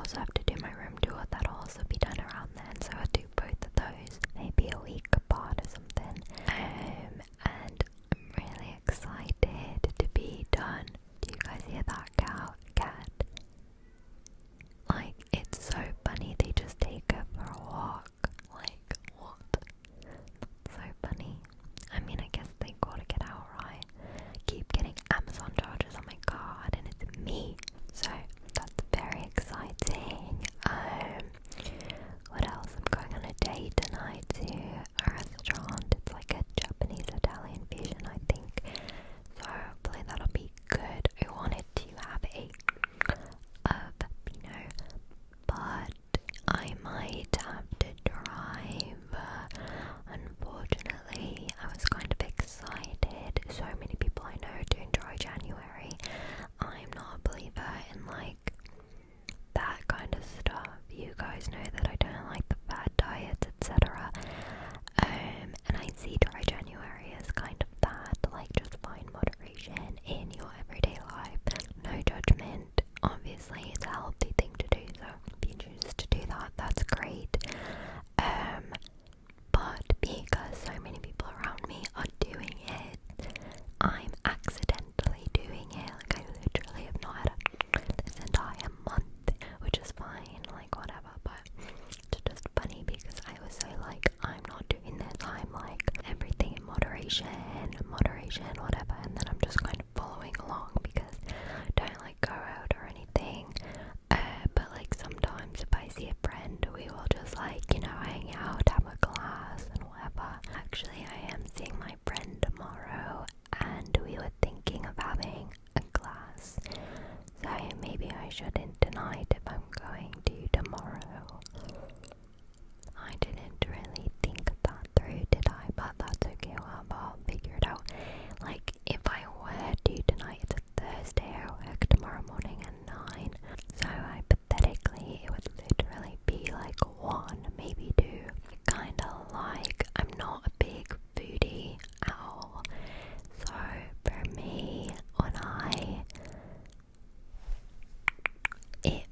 also have to do my room tour. That'll also be done around then, so I'll do both of those maybe a week apart or something. And I'm really excited to be done. Do you guys hear that cat? Like, it's so funny, they just take her for a walk. Like, what? So funny. I mean, I guess they gotta get out, right? Keep getting Amazon charges on my card, and it's me. So that's very exciting. What else? I'm going on a date tonight to a restaurant. It's like a Japanese Italian fusion, I think. So hopefully that'll be good. I wanted to have a Pinot, but I might have to drive. Unfortunately, I was kind of excited. So many people I know do enjoy January. I'm not a believer in like that kind of stuff. You guys know that I don't like the fad diets, etc. And I see dry January as kind of that, like just find moderation in your everyday life. No judgment. Obviously, it's a healthy thing to do, so if you choose to do that, that's great. But because so many people around me are doing it, I'm accidentally doing it. Like, I literally have not had this entire month, which is fine, like whatever, but it's just funny because I was so like, I'm not doing this, I'm like everything in moderation, whatever, and then I'm just kind of following along because I don't like go out or anything. But like sometimes if I see a friend, we will just like, you know, hang out, have a glass and whatever. Actually, I am seeing my friend tomorrow, and we were thinking of having a glass. So maybe I shouldn't tonight if I'm going to tomorrow. I didn't really think that through, did I? But that's okay, well, I'll figure it out. Like, if I were to tonight, it's a Thursday, I work tomorrow morning at 9. So hypothetically, it would literally be like 1, maybe 2. Kinda like, I'm not a big foodie at all. So for me, it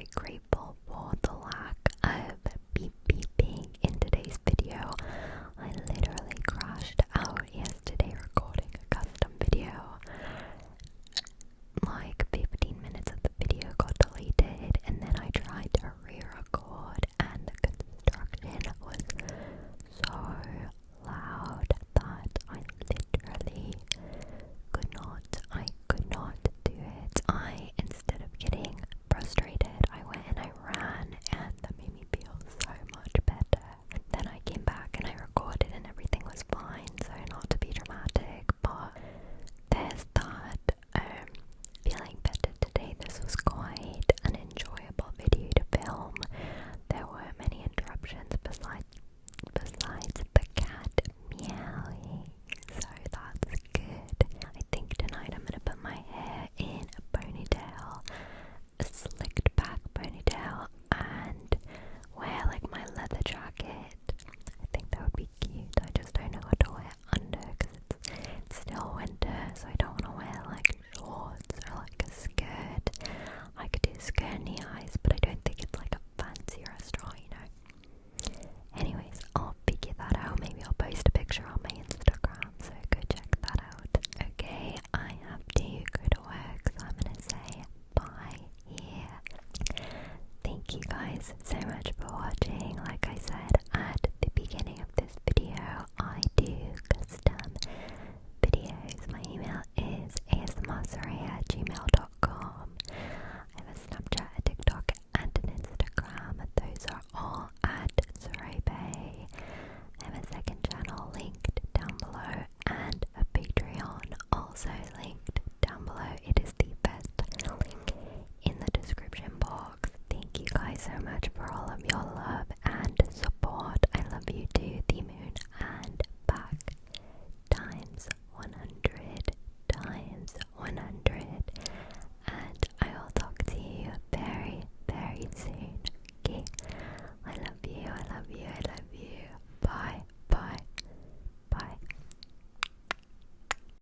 very grateful for the lack of beep beeping in today's video. I literally crashed out yesterday recording a custom video. Like 15 minutes of the video got deleted, and then I tried to re-record, and the construction was so loud that I literally could not do it. Instead of getting frustrated, I went and I ran, and that made me feel so much better. Then I came back and I recorded and everything was fine, so not to be dramatic, but there's that. Feeling better today. This was quite an enjoyable video to film. There were many interruptions besides the cat meowing, so that's good. I think tonight I'm gonna put my hair in a ponytail, a slicked back ponytail, and wear like my leather jacket. I think that would be cute. I just don't know what to wear under because it's still winter, so I don't want to wear like shorts or like a skirt. I could do a skirt in the eyes, but I don't think it's like a fancy restaurant, you know. Anyways, I'll figure that out. Maybe I'll post a picture on my Instagram, so go check that out. Okay, I have to go to work, so I'm gonna say bye here. Thank you guys so much for watching. Like I said at the beginning of this video, I do custom videos. My email is asmrsureya@gmail.com. I have a Snapchat, a TikTok, and an Instagram. Those are all at Surebe. I have a second channel linked down below, and a Patreon also linked down below. It is the best link in the description box. Thank you guys so much for all of your love.